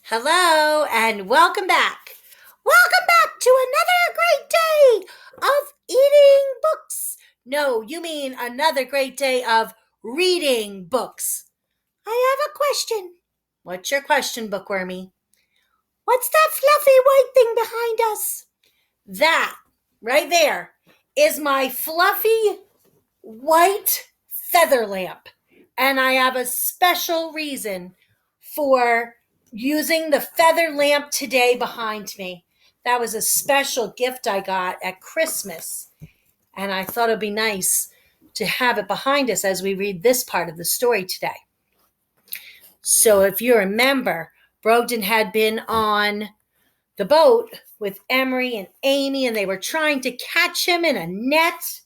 Hello and welcome back. Welcome back to another great day of eating books. No, you mean another great day of reading books. I have a question. What's your question, Bookwormy? What's that fluffy white thing behind us? That right there is my fluffy white feather lamp. And I have a special reason for using the feather lamp today behind me. That was a special gift I got at Christmas. And I thought it'd be nice to have it behind us as we read this part of the story today. So, if you remember, Brogden had been on the boat with Emery and Amy, and they were trying to catch him in a net.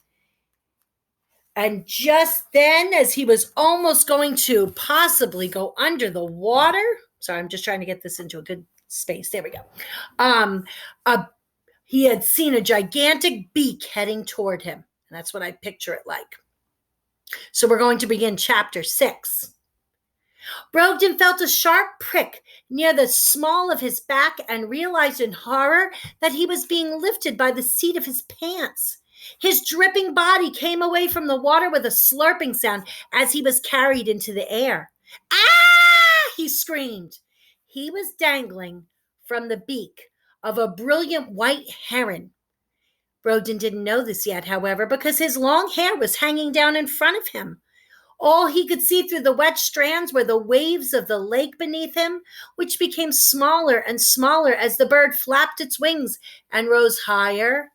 And just then, as he was almost going to possibly go under the water, sorry, I'm just trying to get this into a good space. There we go. Um, he had seen a gigantic beak heading toward him. And that's what I picture it like. So we're going to begin chapter 6. Brogden felt a sharp prick near the small of his back and realized in horror that he was being lifted by the seat of his pants. His dripping body came away from the water with a slurping sound as he was carried into the air. Ah! He screamed. He was dangling from the beak of a brilliant white heron. Brogden didn't know this yet, however, because his long hair was hanging down in front of him. All he could see through the wet strands were the waves of the lake beneath him, which became smaller and smaller as the bird flapped its wings and rose higher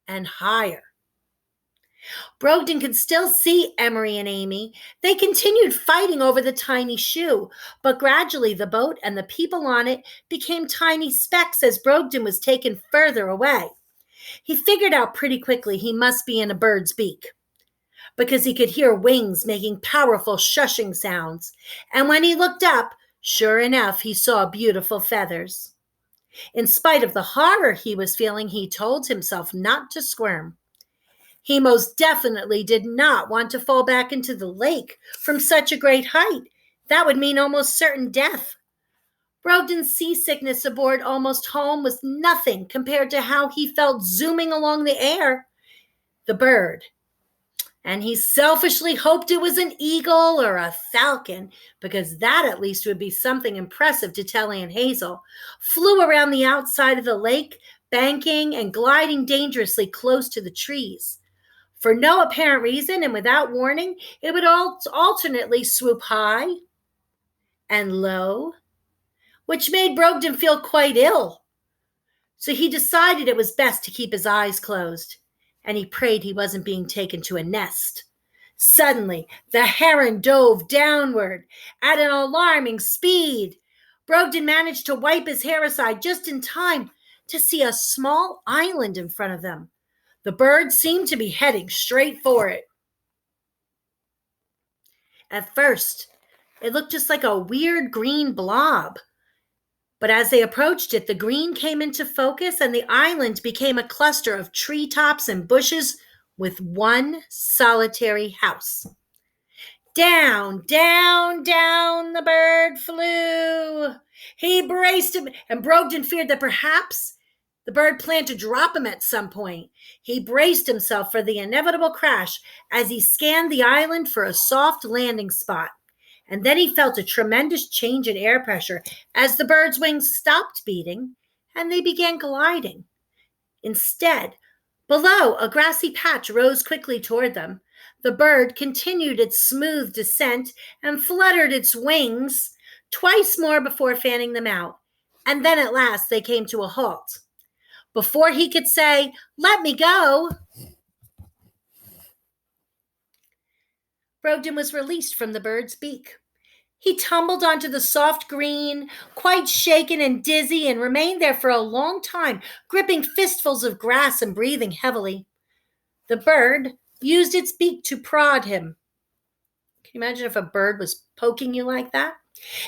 and higher. Brogden could still see Emery and Amy. They continued fighting over the tiny shoe, but gradually the boat and the people on it became tiny specks as Brogden was taken further away. He figured out pretty quickly he must be in a bird's beak, because he could hear wings making powerful shushing sounds. And when he looked up, sure enough, he saw beautiful feathers. In spite of the horror he was feeling, he told himself not to squirm. He most definitely did not want to fall back into the lake from such a great height. That would mean almost certain death. Brogden's seasickness aboard Almost Home was nothing compared to how he felt zooming along the air. The bird, and he selfishly hoped it was an eagle or a falcon, because that at least would be something impressive to Telly and Hazel, flew around the outside of the lake, banking and gliding dangerously close to the trees. For no apparent reason and without warning, it would alternately swoop high and low, which made Brogden feel quite ill. So he decided it was best to keep his eyes closed, and he prayed he wasn't being taken to a nest. Suddenly, the heron dove downward at an alarming speed. Brogden managed to wipe his hair aside just in time to see a small island in front of them. The bird seemed to be heading straight for it. At first, it looked just like a weird green blob. But as they approached it, the green came into focus and the island became a cluster of treetops and bushes with one solitary house. Down, down, down the bird flew. He braced him, and Brogden feared that perhaps the bird planned to drop him at some point. He braced himself for the inevitable crash as he scanned the island for a soft landing spot. And then he felt a tremendous change in air pressure as the bird's wings stopped beating and they began gliding. Instead, below, a grassy patch rose quickly toward them. The bird continued its smooth descent and fluttered its wings twice more before fanning them out. And then at last they came to a halt. Before he could say, "Let me go," Brogden was released from the bird's beak. He tumbled onto the soft green, quite shaken and dizzy, and remained there for a long time, gripping fistfuls of grass and breathing heavily. The bird used its beak to prod him. Can you imagine if a bird was poking you like that?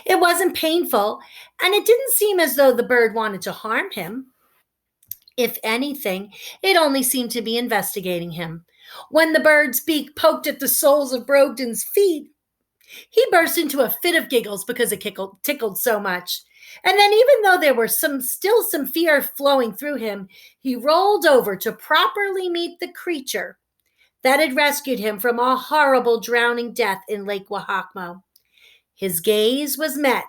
It wasn't painful, and it didn't seem as though the bird wanted to harm him. If anything, it only seemed to be investigating him. When the bird's beak poked at the soles of Brogden's feet, He burst into a fit of giggles because it tickled so much. And then, even though there were still some fear flowing through him, he rolled over to properly meet the creature that had rescued him from a horrible drowning death in Lake Wahakmo. His gaze was met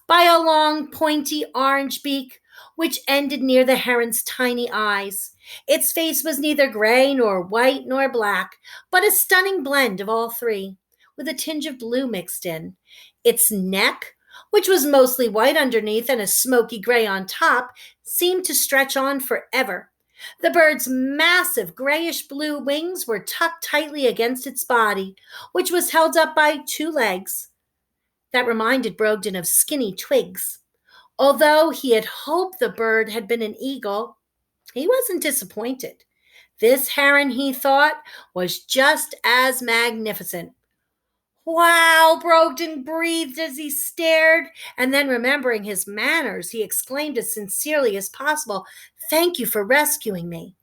by a long, pointy orange beak, which ended near the heron's tiny eyes. Its face was neither gray nor white nor black, but a stunning blend of all three, with a tinge of blue mixed in. Its neck, which was mostly white underneath and a smoky gray on top, seemed to stretch on forever. The bird's massive grayish blue wings were tucked tightly against its body, which was held up by two legs that reminded Brogden of skinny twigs. Although he had hoped the bird had been an eagle, he wasn't disappointed. This heron, he thought, was just as magnificent. Wow, Brogden breathed as he stared, and then remembering his manners, he exclaimed as sincerely as possible, "Thank you for rescuing me."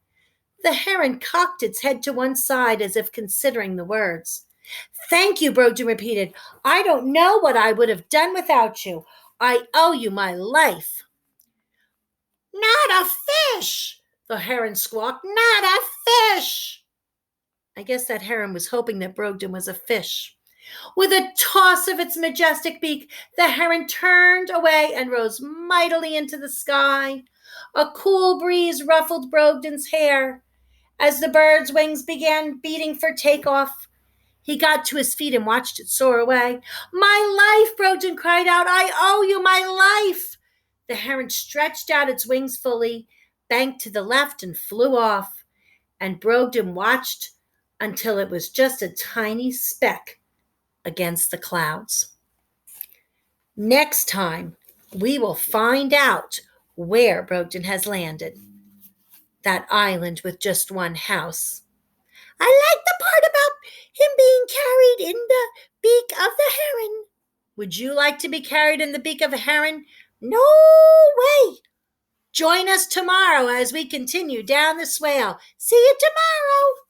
The heron cocked its head to one side as if considering the words. "Thank you," Brogden repeated. "I don't know what I would have done without you. I owe you my life." "Not a fish!" the heron squawked. "Not a fish!" I guess that heron was hoping that Brogden was a fish. With a toss of its majestic beak, the heron turned away and rose mightily into the sky. A cool breeze ruffled Brogden's hair. As the bird's wings began beating for takeoff, he got to his feet and watched it soar away. "My life!" Brogden cried out. "I owe you my life!" The heron stretched out its wings fully, banked to the left, and flew off. And Brogden watched until it was just a tiny speck against the clouds. Next time, we will find out where Brogden has landed. That island with just one house. I like the part about him being carried in the beak of the heron. Would you like to be carried in the beak of a heron? No way! Join us tomorrow as we continue down the swale. See you tomorrow!